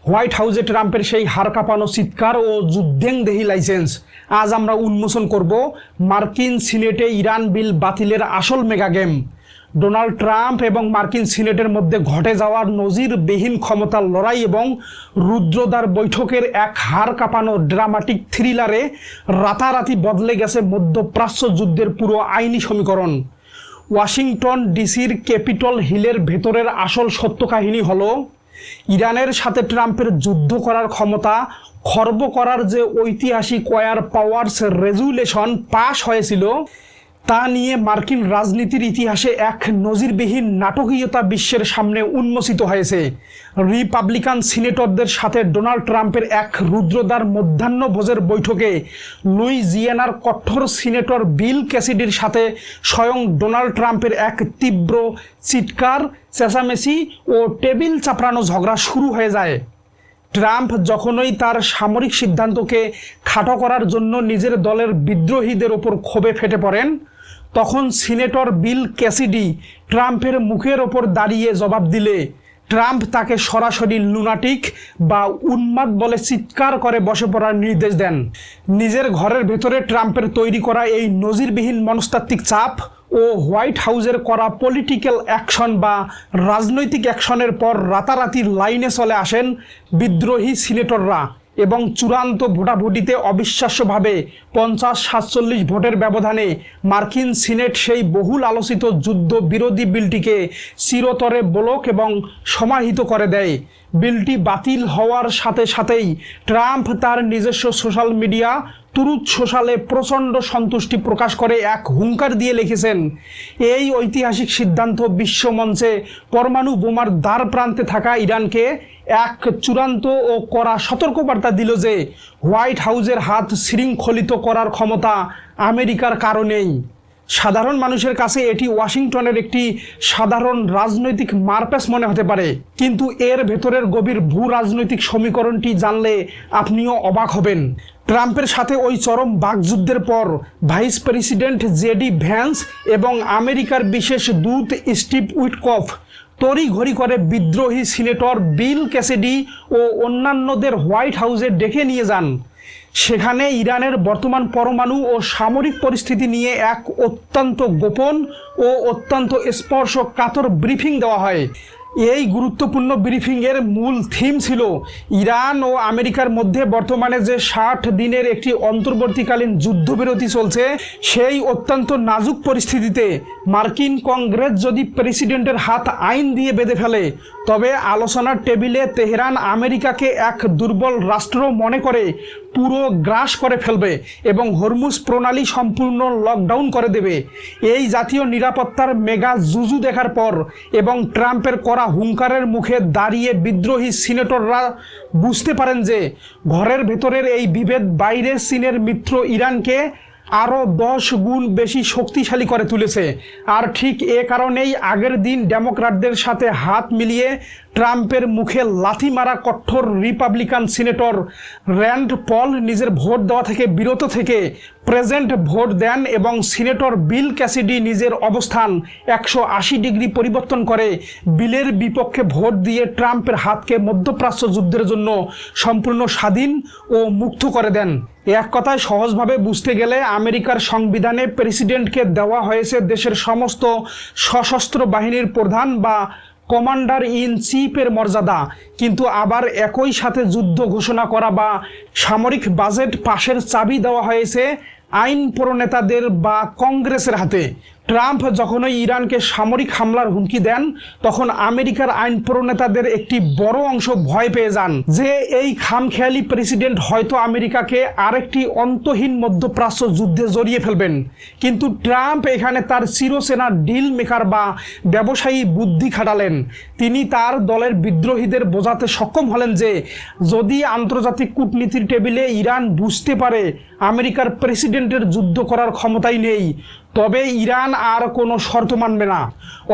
White হাউসে ট্রাম্পের সেই হাড় কাঁপানো চিৎকার ও যুদ্ধেংদেহী লাইসেন্স। আজ আমরা উন্মোচন করব মার্কিন সিনেটে ইরান বিল বাতিলের আসল মেগা গেম। ডোনাল্ড ট্রাম্প এবং মার্কিন সিনেটের মধ্যে ঘটে যাওয়ার নজিরবিহীন ক্ষমতার লড়াই এবং রুদ্রদ্বার বৈঠকের এক হাড় কাঁপানো ড্রামাটিক থ্রিলারে রাতারাতি বদলে গেছে মধ্যপ্রাচ্য যুদ্ধের পুরো আইনি সমীকরণ। ওয়াশিংটন ডিসির ক্যাপিটল হিলের ভেতরের আসল সত্য কাহিনী হলো, ইরানের সাথে ট্রাম্পের যুদ্ধ করার ক্ষমতা খর্ব করার যে ঐতিহাসিক ওয়ার পাওয়ার্স রেজুলেশন পাশ হয়েছিল, তা নিয়ে মার্কিন রাজনীতির ইতিহাসে এক নজিরবিহীন নাটকীয়তা বিশ্বের সামনে উন্মোচিত হয়েছে। রিপাবলিকান সিনেটরদের সাথে ডোনাল্ড ট্রাম্পের এক রুদ্রদ্বার মধ্যাহ্নভোজের বৈঠকে লুইজিয়ানার কঠোর সিনেটর বিল ক্যাসিডির সাথে স্বয়ং ডোনাল্ড ট্রাম্পের এক তীব্র চিৎকার, চেঁচামেচি ও টেবিল চাপড়ানো ঝগড়া শুরু হয়ে যায়। ট্রাম্প যখনই তার সামরিক সিদ্ধান্তকে খাটো করার জন্য নিজের দলের বিদ্রোহীদের ওপর ক্ষোভে ফেটে পড়েন, তখন সিনেটর বিল ক্যাসিডি ট্রাম্পের মুখের ওপর দাঁড়িয়ে জবাব দিলে ট্রাম্প তাকে সরাসরি লুনাটিক বা উন্মাদ বলে চিৎকার করে বসে পড়ার নির্দেশ দেন। নিজের ঘরের ভেতরে ট্রাম্পের তৈরি করা এই নজিরবিহীন মনস্তাত্ত্বিক চাপ ও হোয়াইট হাউসের করা পলিটিক্যাল অ্যাকশন বা রাজনৈতিক অ্যাকশনের পর রাতারাতি লাইনে চলে আসেন বিদ্রোহী সিনেটররা এবং চূড়ান্ত ভোটাভুটিতে অবিশ্বাস্যভাবে 50-47 ভোটের ব্যবধানে মার্কিন সিনেট সেই বহুল আলোচিত যুদ্ধ বিরোধী বিলটিকে চিরতরে ব্লক এবং সমাহিত করে দেয়। বিলটি বাতিল হওয়ার সাথে সাথেই ট্রাম্প তার নিজস্ব সোশ্যাল মিডিয়া ট্রুথ সোশ্যালে প্রচণ্ড সন্তুষ্টি প্রকাশ করে এক হুঙ্কার দিয়ে লিখেছেন, এই ঐতিহাসিক সিদ্ধান্ত বিশ্বমঞ্চে পরমাণু বোমার দ্বার প্রান্তে থাকা ইরানকে এক চূড়ান্ত ও কড়া সতর্কবার্তা দিল যে হোয়াইট হাউসের হাত শৃঙ্খলিত করার ক্ষমতা আমেরিকার কারণেই। সাধারণ মানুষের কাছে এটি ওয়াশিংটনের একটি সাধারণ রাজনৈতিক মারপ্যাচ মনে হতে পারে, কিন্তু এর ভেতরের গভীর ভূ রাজনৈতিক সমীকরণটি জানলে আপনিও অবাক হবেন। ট্রাম্পের সাথে ওই চরম বাকযুদ্ধের পর ভাইস প্রেসিডেন্ট জেডি ভ্যান্স এবং আমেরিকার বিশেষ দূত স্টিভ উইটকফ তড়িঘড়ি করে বিদ্রোহী সিনেটর বিল ক্যাসিডি ও অন্যান্যদের হোয়াইট হাউসে ডেকে নিয়ে যান। সেখানে ইরানের বর্তমান পরমাণু ও সামরিক পরিস্থিতি নিয়ে এক অত্যন্ত গোপন ও অত্যন্ত স্পর্শকাতর ব্রিফিং দেওয়া হয়। এই গুরুত্বপূর্ণ ব্রিফিংয়ের মূল থিম ছিল ইরান ও আমেরিকার মধ্যে বর্তমানে যে 60 দিনের একটি অন্তর্বর্তীকালীন যুদ্ধবিরতি চলছে, সেই অত্যন্ত নাজুক পরিস্থিতিতে মার্কিন কংগ্রেস যদি প্রেসিডেন্টের হাত আইন দিয়ে বেঁধে ফেলে, তবে আলোচনার টেবিলে তেহরান আমেরিকাকে এক দুর্বল রাষ্ট্র মনে করে পুরো গ্রাস করে ফেলবে এবং হরমুজ প্রণালী সম্পূর্ণ লকডাউন করে দেবে। এই জাতীয় নিরাপত্তার মেগা জুজু দেখার পর এবং ট্রাম্পের করা হুঙ্কারের মুখে দাঁড়িয়ে বিদ্রোহী সিনেটররা বুঝতে পারেন যে ঘরের ভেতরের এই বিভেদ বাইরে চীনের মিত্র ইরানকে আরও 10 গুণ বেশি শক্তিশালী করে তুলেছে। আর ঠিক এ কারণেই আগের দিন ডেমোক্র্যাটদের সাথে হাত মিলিয়ে ট্রাম্পের মুখে লাথি মারা কঠোর রিপাবলিকান সিনেটর র্যান্ড পল নিজের ভোট দেওয়া থেকে বিরত থেকে প্রেজেন্ট ভোট দেন এবং সিনেটর বিল ক্যাসিডি নিজের অবস্থান 180 ডিগ্রি পরিবর্তন করে বিলের বিপক্ষে ভোট দিয়ে ট্রাম্পের হাতকে মধ্যপ্রাচ্য যুদ্ধের জন্য সম্পূর্ণ স্বাধীন ও মুক্ত করে দেন। এক কথায় সহজভাবে বুঝতে গেলে আমেরিকার সংবিধানে প্রেসিডেন্টকে দেওয়া হয়েছে দেশের সমস্ত সশস্ত্র বাহিনীর প্রধান বা কমান্ডার ইন চিফের মর্যাদা, কিন্তু আবার একই সাথে যুদ্ধ ঘোষণা করা বা সামরিক বাজেট পাশের চাবি দেওয়া হয়েছে আইন প্রণেতাদের বা কংগ্রেসের হাতে। ট্রাম্প যখনই ইরানকে সামরিক হামলার হুমকি দেন, তখন আমেরিকার আইন প্রণেতাদের একটি বড় অংশ ভয় পেয়ে যান যে এই খামখেয়ালি প্রেসিডেন্ট হয়তো আমেরিকাকে আরেকটি অন্তহীন মধ্যপ্রাচ্য যুদ্ধে জড়িয়ে ফেলবেন। কিন্তু ট্রাম্প এখানে তার চিরচেনা ডিল মেকার বা ব্যবসায়ী বুদ্ধি খাটালেন। তিনি তার দলের বিদ্রোহীদের বোঝাতে সক্ষম হলেন যে যদি আন্তর্জাতিক কূটনীতির টেবিলে ইরান বুঝতে পারে আমেরিকার প্রেসিডেন্টের যুদ্ধ করার ক্ষমতাই নেই, তবে ইরান আর কোনো শর্ত মানবে না।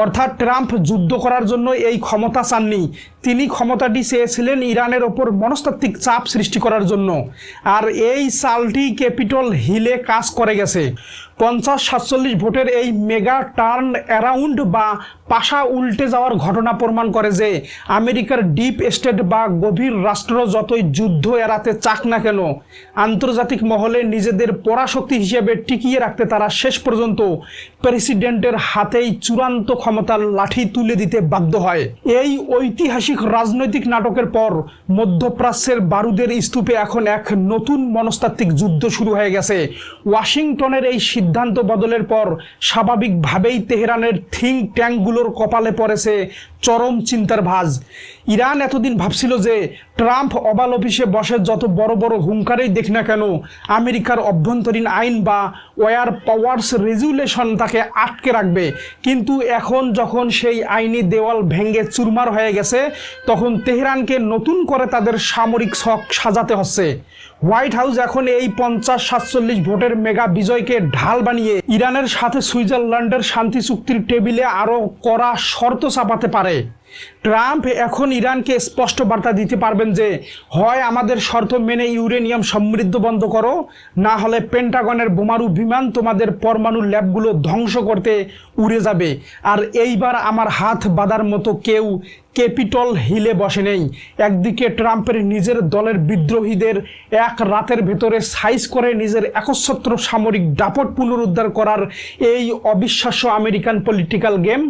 অর্থাৎ ট্রাম্প যুদ্ধ করার জন্য এই ক্ষমতা চাননি, তিনি ক্ষমতাটি চেয়েছিলেন ইরানের ওপর মনস্তাত্ত্বিক চাপ সৃষ্টি করার জন্য। আর এই চালটি ক্যাপিটল হিলে কাজ করে গেছে। 50-47 ভোটের এই মেগা টার্ন অ্যারাউন্ড বা পাশা উল্টে যাওয়ার ঘটনা প্রমাণ করে যে আমেরিকার ডিপ স্টেট বা গভীর রাষ্ট্র যতই যুদ্ধ এড়াতে চাক না কেন, আন্তর্জাতিক মহলে নিজেদের পরাশক্তি হিসেবে টিকিয়ে রাখতে তারা শেষ পর্যন্ত প্রেসিডেন্টের হাতেই চূড়ান্ত ক্ষমতার লাঠি তুলে দিতে বাধ্য হয়। এই ঐতিহাসিক রাজনৈতিক নাটকের পর মধ্যপ্রাচ্যের বারুদের স্তূপে এখন এক নতুন মনস্তাত্ত্বিক যুদ্ধ শুরু হয়ে গেছে। ওয়াশিংটনের এই সিদ্ধান্ত বদলের পর স্বাভাবিকভাবেই তেহরানের থিঙ্ক ট্যাঙ্কগুলোর কপালে পড়েছে চরম চিন্তার ভাঁজ। ইরান এতদিন ভাবছিল যে ট্রাম্প ওভাল অফিসে বসে যত বড় বড় হুঙ্কারেই দেখ না কেন, আমেরিকার অভ্যন্তরীণ আইন বা ওয়ার পাওয়ার্স রেজুলেশন তাকে আটকে রাখবে। কিন্তু এখন যখন সেই আইনি দেওয়াল ভেঙে চুরমার হয়ে গেছে, তখন তেহরানকে নতুন করে তাদের সামরিক ছক সাজাতে হচ্ছে। হোয়াইট হাউস এখন এই 50-47 ভোটের মেগা বিজয়কে ঢাল বানিয়ে ইরানের সাথে সুইজারল্যান্ডের শান্তি চুক্তির টেবিলে আরও কড়া শর্ত চাপাতে পারে। ট্রাম্প এখন ইরানকে স্পষ্ট বার্তা দিতে পারবেন যে হয় আমাদের শর্ত মেনে ইউরেনিয়াম সমৃদ্ধ বন্ধ করো, না হলে পেন্টাগনের বোমারু বিমান তোমাদের পরমাণু ল্যাবগুলো ধ্বংস করতে উড়ে যাবে। আর এইবার আমার হাত বাঁধার মতো কেউ ক্যাপিটল হিলে বসে নেই। একদিকে ট্রাম্পের নিজের দলের বিদ্রোহীদের এক রাতের ভেতরে সাইজ করে নিজের একচ্ছত্র সামরিক দাপট পুনরুদ্ধার করার এই অবিশ্বাস্য আমেরিকান পলিটিক্যাল গেম,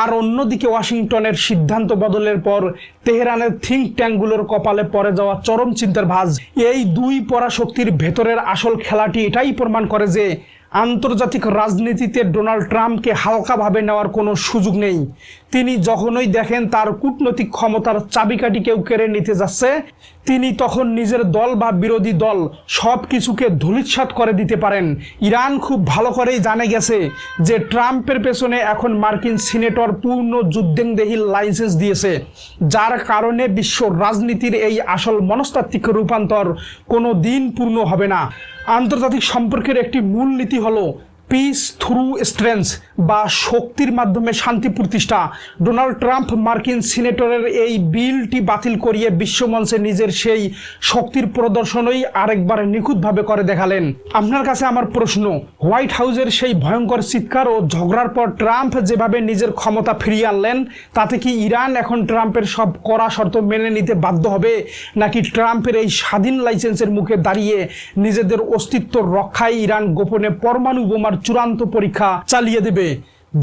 আর অন্যদিকে ওয়াশিংটনের সিদ্ধান্ত বদলের পর তেহরানের থিঙ্ক ট্যাঙ্কগুলোর কপালে পড়ে যাওয়া চরম চিন্তার ভাঁজ। এই দুই পরাশক্তির ভেতরের আসল খেলাটি এটাই প্রমাণ করে যে আন্তর্জাতিক রাজনীতিতে ডোনাল্ড ট্রাম্পকে হালকাভাবে নেওয়ার কোনো সুযোগ নেই। তিনি যখনই দেখেন তার কূটনৈতিক ক্ষমতার চাবিকাঠি কেউ কেড়ে নিতে যাচ্ছে, তিনি তখন নিজের দল বা বিরোধী দল সব কিছুকে ধূলিসাৎ করে দিতে পারেন। ইরান খুব ভালো করেই জানে গেছে যে ট্রাম্পের পেছনে এখন মার্কিন সিনেটর পূর্ণ যুদ্ধেংদেহী লাইসেন্স দিয়েছে, যার কারণে বিশ্ব রাজনীতির এই আসল মনস্তাত্ত্বিক রূপান্তর কোনো দিন পূর্ণ হবে না। আন্তর্জাতিক সম্পর্কের একটি মূল নীতি হলো পিস থ্রু স্ট্রেংথ বা শক্তির মাধ্যমে শান্তি প্রতিষ্ঠা। ডোনাল্ড ট্রাম্প মার্কিন সিনেটরের এই বিলটি বাতিল করিয়ে বিশ্বমঞ্চে নিজের সেই শক্তির প্রদর্শনই আরেকবার নিখুঁতভাবে করে দেখালেন। আপনার কাছে আমার প্রশ্ন, হোয়াইট হাউসের সেই ভয়ঙ্কর চিৎকার ও ঝগড়ার পর ট্রাম্প যেভাবে নিজের ক্ষমতা ফিরিয়ে আনলেন, তাতে কি ইরান এখন ট্রাম্পের সব কড়া শর্ত মেনে নিতে বাধ্য হবে, নাকি ট্রাম্পের এই স্বাধীন লাইসেন্সের মুখে দাঁড়িয়ে নিজেদের অস্তিত্ব রক্ষায় ইরান গোপনে পরমাণু বোমার চূড়ান্ত পরীক্ষা চালিয়ে দেবে,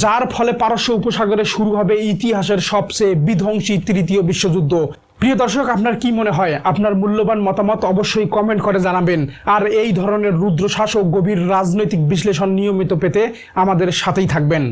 যার ফলে পারস্য উপসাগরে শুরু হবে ইতিহাসের সবচেয়ে বিধ্বংসী তৃতীয় বিশ্বযুদ্ধ? প্রিয় দর্শক, আপনার কি মনে হয়? আপনার মূল্যবান মতামত অবশ্যই কমেন্ট করে জানাবেন। আর এই ধরনের রুদ্রশ্বাস ও গভীর রাজনৈতিক বিশ্লেষণ নিয়মিত পেতে আমাদের সাথেই থাকবেন।